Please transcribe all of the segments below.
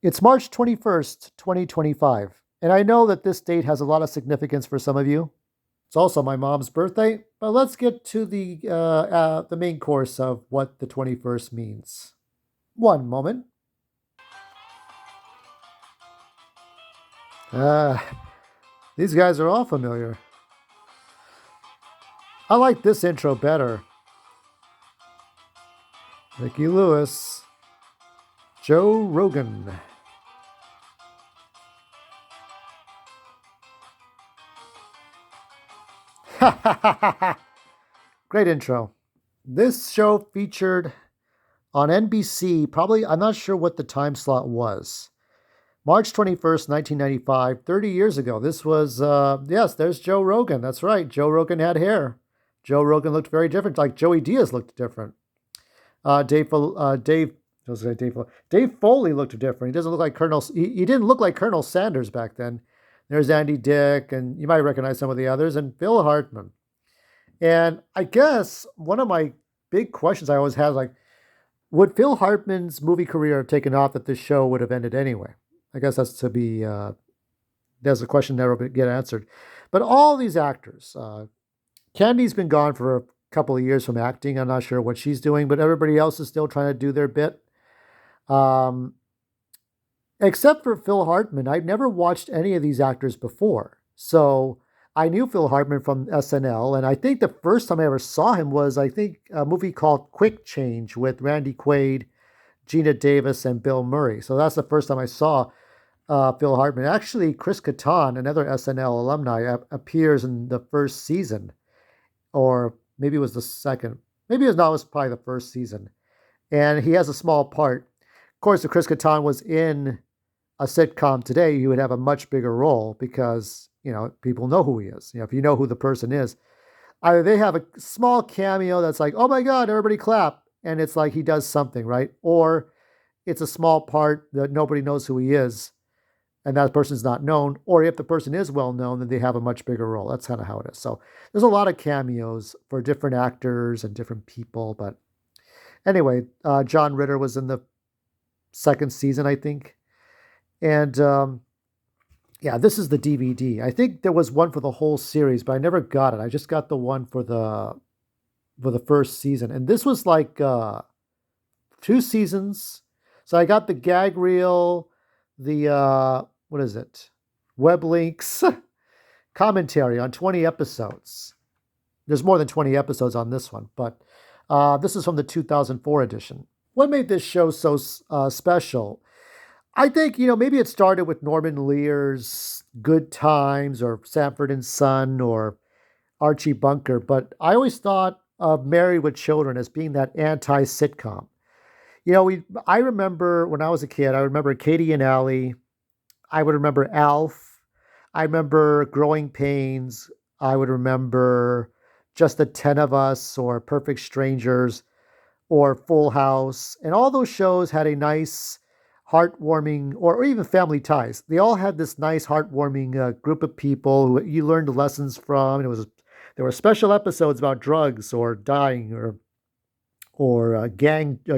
It's March 21st, 2025, and I know that this date has a lot of significance for some of you. It's also my mom's birthday, but let's get to the main course of what the 21st means. One moment. Uh, these guys are all familiar. I like this intro better. Ricky Lewis, Joe Rogan. Great intro. This show featured on NBC, probably, I'm not sure what the time slot was. March 21st, 1995, 30 years ago. This was, yes, there's Joe Rogan. That's right. Joe Rogan had hair. Joe Rogan looked very different, like Joey Diaz looked different. Dave Foley looked different. He doesn't look like he didn't look like Colonel Sanders back then. There's Andy Dick, and you might recognize some of the others, and Phil Hartman. And I guess one of my big questions I always had is like, would Phil Hartman's movie career have taken off that this show would have ended anyway? I guess there's a question that will get answered. But all these actors, Candy's been gone for a couple of years from acting. I'm not sure what she's doing, but everybody else is still trying to do their bit. Except for Phil Hartman, I've never watched any of these actors before. So I knew Phil Hartman from SNL, and I think the first time I ever saw him was, I think, a movie called Quick Change with Randy Quaid, Gina Davis, and Bill Murray. So that's the first time I saw Phil Hartman. Actually, Chris Kattan, another SNL alumni, appears in the first season, or maybe it was the second. Maybe it was probably the first season. And he has a small part. Of course, if Chris Kattan was in a sitcom today, he would have a much bigger role because, people know who he is. If you know who the person is, either they have a small cameo that's like, oh my God, everybody clap. And it's like he does something, right? Or it's a small part that nobody knows who he is and that person's not known. Or if the person is well known, then they have a much bigger role. That's kind of how it is. So there's a lot of cameos for different actors and different people. But anyway, John Ritter was in the second season, I think. And yeah, this is the DVD. I think there was one for the whole series, but I never got it. I just got the one for the first season. And this was like 2 seasons. So I got the gag reel, the what is it? Web links, commentary on 20 episodes. There's more than 20 episodes on this one, but this is from the 2004 edition. What made this show so special? I think, maybe it started with Norman Lear's Good Times or Sanford and Son or Archie Bunker, but I always thought of Married with Children as being that anti-sitcom. I remember when I was a kid, I remember Katie and Allie. I would remember Alf. I remember Growing Pains. I would remember Just the 10 of Us or Perfect Strangers or Full House. And all those shows had a nice, heartwarming, or even Family Ties. They all had this nice, heartwarming group of people who you learned lessons from. And there were special episodes about drugs or dying or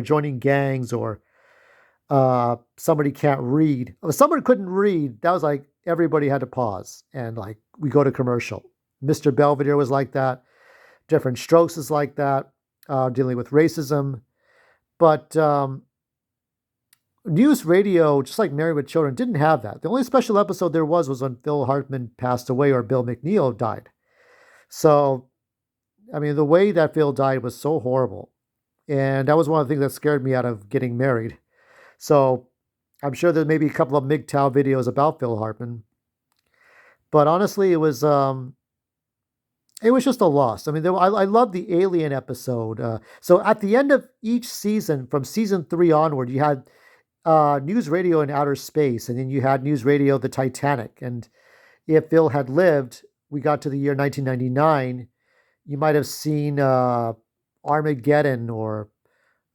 joining gangs or somebody can't read. If someone couldn't read, that was like everybody had to pause and like we go to commercial. Mr. Belvedere was like that. Different Strokes is like that, dealing with racism. But News Radio, just like Married with Children, didn't have that. The only special episode there was when Phil Hartman passed away or Bill McNeil died. So, I mean, the way that Phil died was so horrible. And that was one of the things that scared me out of getting married. So I'm sure there may be a couple of MGTOW videos about Phil Hartman. But honestly, it was just a loss. I mean, I love the Alien episode. So at the end of each season, from season 3 onward, you had News Radio in Outer Space, and then you had News Radio The Titanic. And if Phil had lived, we got to the year 1999, you might have seen Armageddon or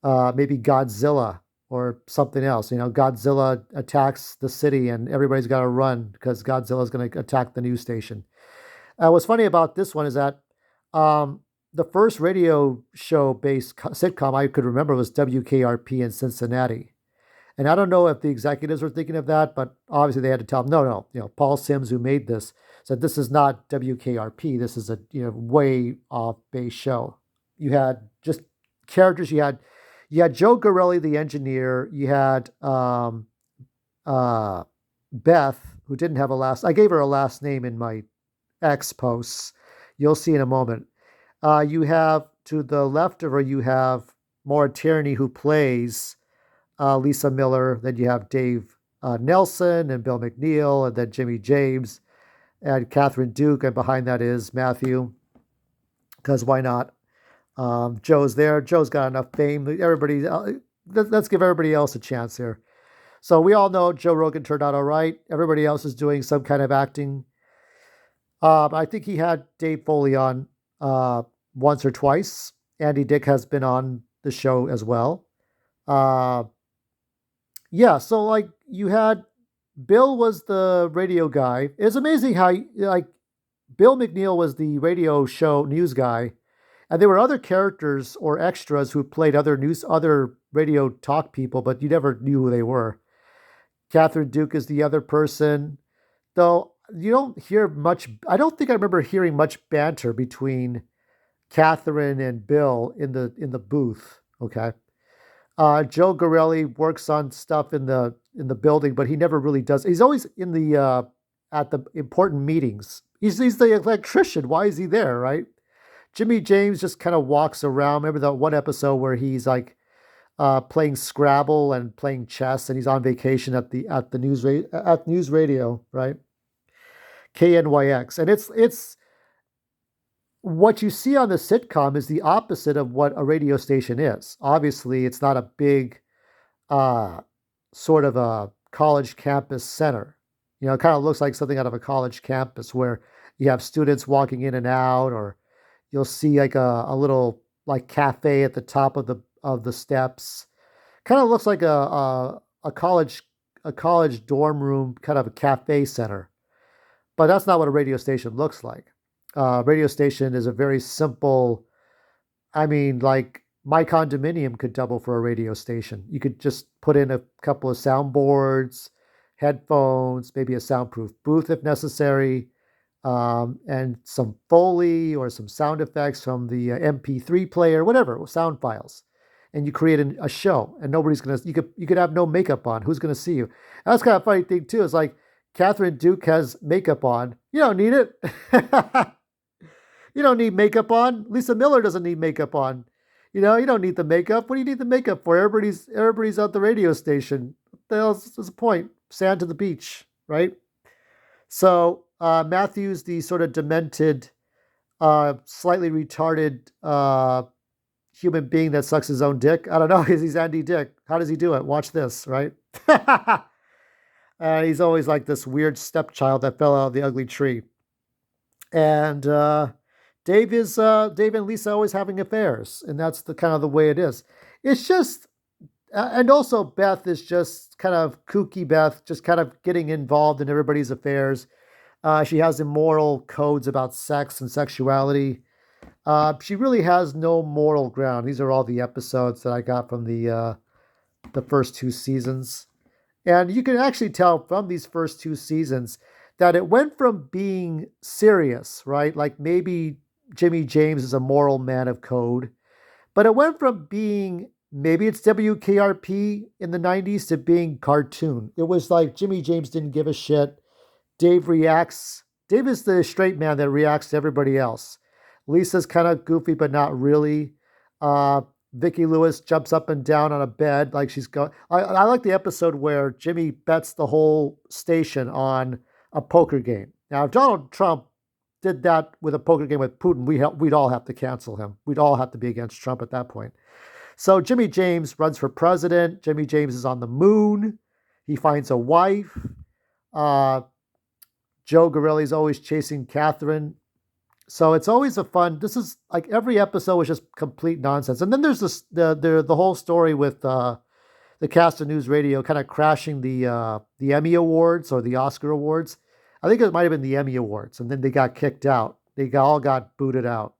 maybe Godzilla or something else. Godzilla attacks the city and everybody's got to run because Godzilla is going to attack the news station. What's funny about this one is that the first radio show-based sitcom I could remember was WKRP in Cincinnati. And I don't know if the executives were thinking of that, but obviously they had to tell them, no, no, Paul Sims, who made this, said this is not WKRP. This is a way off base show. You had just characters. You had Joe Gorelli, the engineer. You had uh, Beth, who didn't have a last. I gave her a last name in my X posts. You'll see in a moment. You have to the left of her, you have Maura Tierney, who plays Lisa Miller. Then you have Dave Nelson and Bill McNeil, and then Jimmy James and Catherine Duke, and behind that is Matthew, because why not? Joe's there. Joe's got enough fame. Everybody, let's give everybody else a chance here. So we all know Joe Rogan turned out all right. Everybody else is doing some kind of acting. I think he had Dave Foley on once or twice. Andy Dick has been on the show as well. Yeah, so like you had Bill was the radio guy. It's amazing how like Bill McNeil was the radio show news guy, and there were other characters or extras who played other radio talk people, but you never knew who they were. Catherine Duke is the other person, though you don't hear much. I don't think I remember hearing much banter between Catherine and Bill in the booth. Okay. Joe Gorelli works on stuff in the building, but he never really does. He's always in the at the important meetings. He's the electrician. Why is he there, right? Jimmy James just kind of walks around. Remember that one episode where he's like playing Scrabble and playing chess, and he's on vacation at the news radio, right? KNYX, and it's what you see on the sitcom is the opposite of what a radio station is. Obviously, it's not a big uh, sort of a college campus center. It kind of looks like something out of a college campus where you have students walking in and out, or you'll see like a little like cafe at the top of the steps. Kind of looks like a college dorm room, kind of a cafe center. But that's not what a radio station looks like. Radio station is a very simple. I mean, like my condominium could double for a radio station. You could just put in a couple of soundboards, headphones, maybe a soundproof booth if necessary, and some Foley or some sound effects from the MP3 player, whatever, sound files. And you create a show, and nobody's gonna. You could have no makeup on. Who's gonna see you? And that's kind of a funny thing too. Is like Catherine Duke has makeup on. You don't need it. You don't need makeup on. Lisa Miller doesn't need makeup on. You don't need the makeup. What do you need the makeup for? Everybody's at the radio station. What the hell's the point? Sand to the beach, right? So Matthew's the sort of demented, slightly retarded human being that sucks his own dick. I don't know, because he's Andy Dick. How does he do it? Watch this, right? And he's always like this weird stepchild that fell out of the ugly tree. And Dave and Lisa always having affairs, and that's the kind of the way it is. It's just, and also Beth is just kind of kooky. Beth just kind of getting involved in everybody's affairs. She has immoral codes about sex and sexuality. She really has no moral ground. These are all the episodes that I got from the first two seasons. And you can actually tell from these first two seasons that it went from being serious, right? Like maybe Jimmy James is a moral man of code, but it went from being maybe it's WKRP in the 90s to being cartoon. It was like Jimmy James didn't give a shit. Dave reacts. Dave is the straight man that reacts to everybody else. Lisa's kind of goofy, but not really. Vicki Lewis jumps up and down on a bed like she's going. I like the episode where Jimmy bets the whole station on a poker game. Now, if Donald Trump did that with a poker game with Putin, we'd all have to cancel him. We'd all have to be against Trump at that point. So Jimmy James runs for president. Jimmy James is on the moon. He finds a wife. Joe Gorelli's always chasing Catherine. So it's always this is like every episode was just complete nonsense. And then there's the whole story with the cast of NewsRadio kind of crashing the Emmy Awards or the Oscar Awards. I think it might have been the Emmy Awards, and then they got kicked out. All got booted out.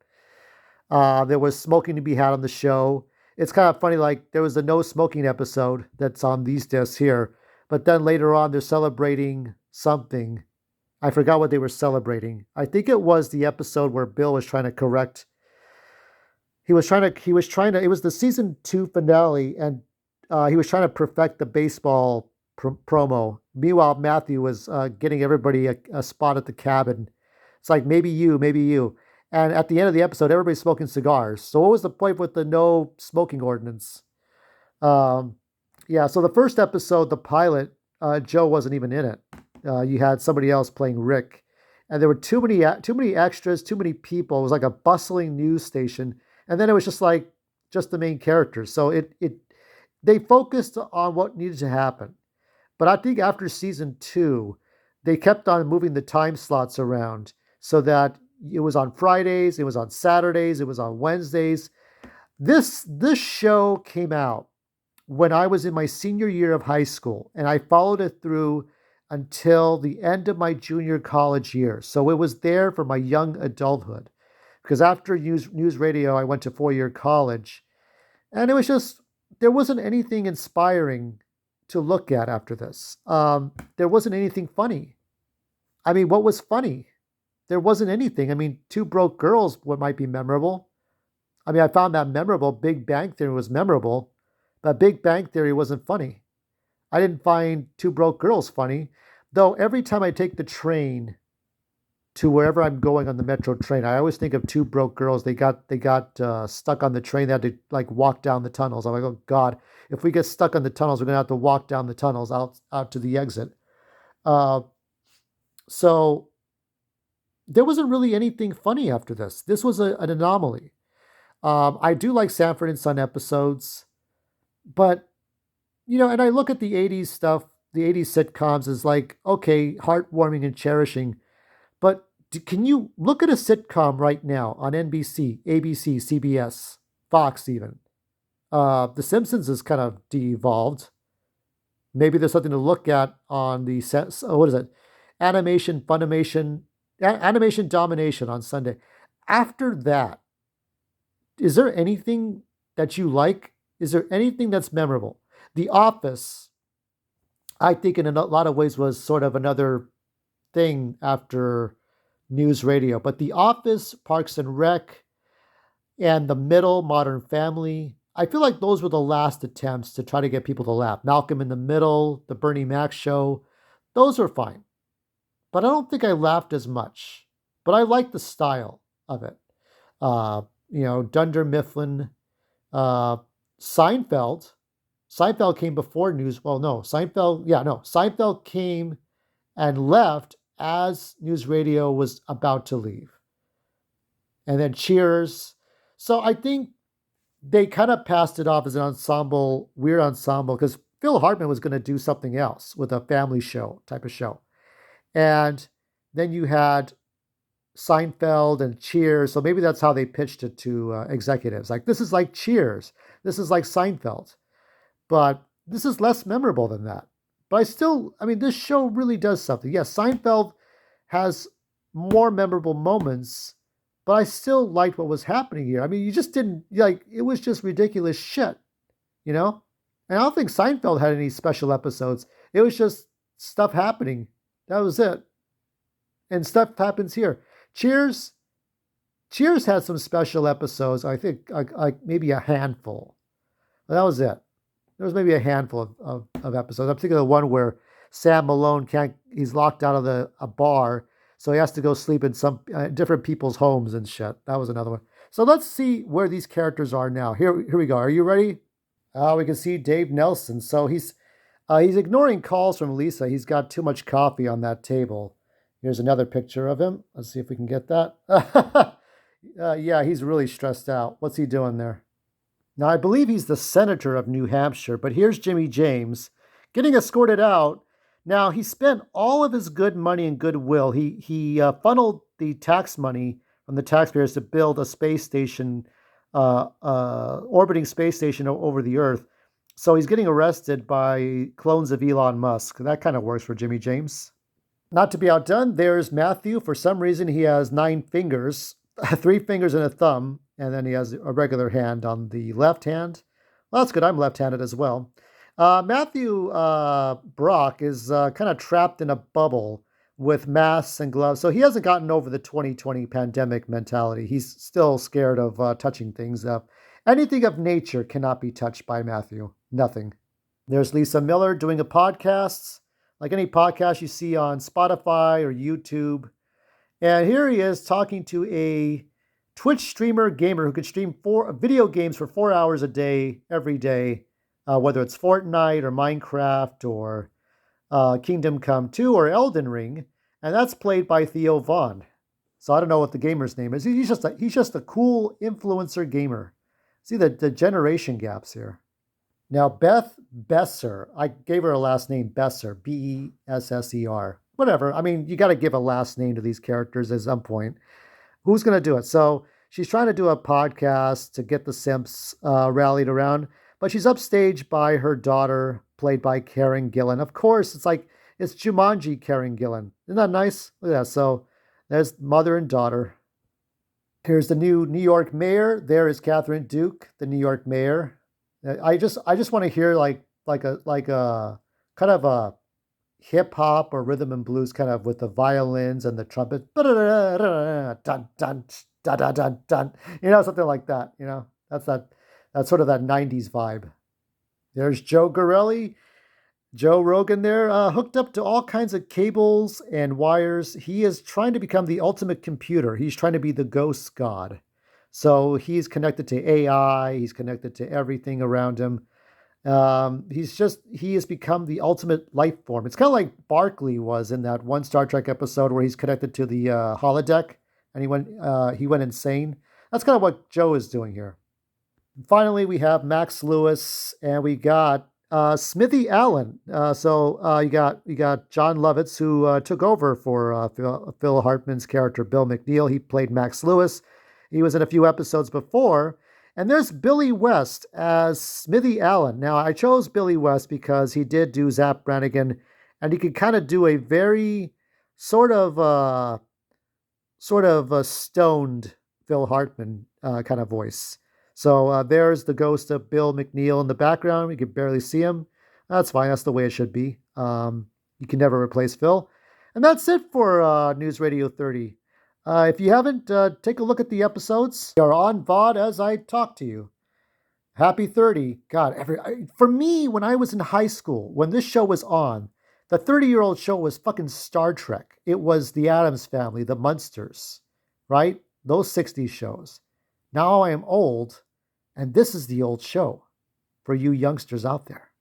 There was smoking to be had on the show. It's kind of funny. Like there was a no smoking episode that's on these discs here, but then later on they're celebrating something. I forgot what they were celebrating. I think it was the episode where Bill was trying to correct. He was trying to. It was the season 2 finale, and he was trying to perfect the baseball promo. Meanwhile, Matthew was getting everybody a spot at the cabin. It's like maybe you, maybe you. And at the end of the episode, everybody's smoking cigars. So what was the point with the no smoking ordinance? Um, yeah. So the first episode, the pilot, Joe wasn't even in it. You had somebody else playing Rick, and there were too many extras, too many people. It was like a bustling news station, and then it was just like just the main characters. So it they focused on what needed to happen. But I think after season 2, they kept on moving the time slots around so that it was on Fridays, it was on Saturdays, it was on Wednesdays. This show came out when I was in my senior year of high school, and I followed it through until the end of my junior college year. So it was there for my young adulthood. Because after news radio, I went to 4-year college, and it was just there wasn't anything inspiring to look at after this. There wasn't anything funny. I mean, what was funny? There wasn't anything. I mean, Two Broke Girls, what might be memorable. I mean, I found that memorable. Big Bang Theory was memorable, but Big Bang Theory wasn't funny. I didn't find Two Broke Girls funny, though every time I take the train to wherever I'm going on the metro train, I always think of Two Broke Girls. They got stuck on the train. They had to like walk down the tunnels. I'm like, oh God, if we get stuck on the tunnels, we're gonna have to walk down the tunnels out to the exit. Uh, so there wasn't really anything funny after this. This was an anomaly. I do like Sanford and Son episodes, but and I look at the '80s stuff, the '80s sitcoms as like okay, heartwarming and cherishing. But can you look at a sitcom right now on NBC, ABC, CBS, Fox even? The Simpsons is kind of de-evolved. Maybe there's something to look at on the set. What is it? Animation Domination on Sunday. After that, is there anything that you like? Is there anything that's memorable? The Office, I think, in a lot of ways, was sort of another thing after news radio. But The Office, Parks and Rec, and The Middle, Modern Family, I feel like those were the last attempts to try to get people to laugh. Malcolm in the Middle, The Bernie Mac Show, those were fine. But I don't think I laughed as much. But I like the style of it. Uh, Dunder Mifflin, uh, Seinfeld. Seinfeld came before news. Well, no, Seinfeld. Yeah, no, Seinfeld came and left as news radio was about to leave. And then Cheers. So I think they kind of passed it off as an ensemble, weird ensemble, because Phil Hartman was going to do something else with a family show type of show. And then you had Seinfeld and Cheers. So maybe that's how they pitched it to executives. Like, this is like Cheers. This is like Seinfeld. But this is less memorable than that. But this show really does something. Yes, Seinfeld has more memorable moments, but I still liked what was happening here. I mean, you just didn't, like, it was just ridiculous shit, you know? And I don't think Seinfeld had any special episodes. It was just stuff happening. That was it. And stuff happens here. Cheers had some special episodes. I think like maybe a handful. But that was it. There was maybe a handful of episodes. I'm thinking of the one where Sam Malone he's locked out of a bar, so he has to go sleep in some different people's homes and shit. That was another one. So let's see where these characters are now. Here we go. Are you ready? We can see Dave Nelson. So he's ignoring calls from Lisa. He's got too much coffee on that table. Here's another picture of him. Let's see if we can get that. Yeah, he's really stressed out. What's he doing there? Now, I believe he's the senator of New Hampshire, but here's Jimmy James getting escorted out. Now, he spent all of his good money and goodwill. He funneled the tax money from the taxpayers to build a space station, orbiting space station over the Earth. So he's getting arrested by clones of Elon Musk. That kind of works for Jimmy James. Not to be outdone, there's Matthew. For some reason, he has 9 fingers, 3 fingers and a thumb. and then he has a regular hand on the left hand. Well, that's good. I'm left-handed as well. Matthew Brock is kind of trapped in a bubble with masks and gloves, so he hasn't gotten over the 2020 pandemic mentality. He's still scared of touching things. Anything of nature cannot be touched by Matthew. Nothing. There's Lisa Miller doing a podcast, like any podcast you see on Spotify or YouTube. And here he is talking to a Twitch streamer gamer who could stream video games for 4 hours a day, every day, whether it's Fortnite or Minecraft or Kingdom Come 2 or Elden Ring. And that's played by Theo Vaughn. So I don't know what the gamer's name is. He's just a cool influencer gamer. See the generation gaps here. Now, Beth Besser, I gave her a last name, Besser, Besser. Whatever. I mean, you got to give a last name to these characters at some point. Who's going to do it? So she's trying to do a podcast to get the simps rallied around, but she's upstaged by her daughter, played by Karen Gillan. Of course, it's Jumanji Karen Gillan. Isn't that nice? Look at that. So there's mother and daughter. Here's the new New York mayor. There is Catherine Duke, the New York mayor. I just want to hear like a kind of a hip hop or rhythm and blues kind of with the violins and the trumpet. Dun, dun, dun, dun, dun, dun. Something like that. That's sort of that 90s vibe. There's Joe Gorelli, Joe Rogan there, hooked up to all kinds of cables and wires. He is trying to become the ultimate computer. He's trying to be the ghost god. So he's connected to AI. He's connected to everything around him. He has become the ultimate life form. It's kind of like Barclay was in that one Star Trek episode where he's connected to the holodeck and he went insane. That's kind of what Joe is doing here. Finally, we have Max Lewis and we got Smithy Allen. So you got John Lovitz who took over for Phil Hartman's character Bill McNeil. He played Max Lewis. He was in a few episodes before. And there's Billy West as Smithy Allen. Now, I chose Billy West because he did do Zap Brannigan, and he could kind of do a very sort of a stoned Phil Hartman kind of voice. So there's the ghost of Bill McNeil in the background. We can barely see him. That's fine. That's the way it should be. You can never replace Phil. And that's it for News Radio 30. If you haven't, take a look at the episodes. They are on VOD as I talk to you. Happy 30. God, for me, when I was in high school, when this show was on, the 30-year-old show was fucking Star Trek. It was The Addams Family, The Munsters, right? Those 60s shows. Now I am old, and this is the old show for you youngsters out there.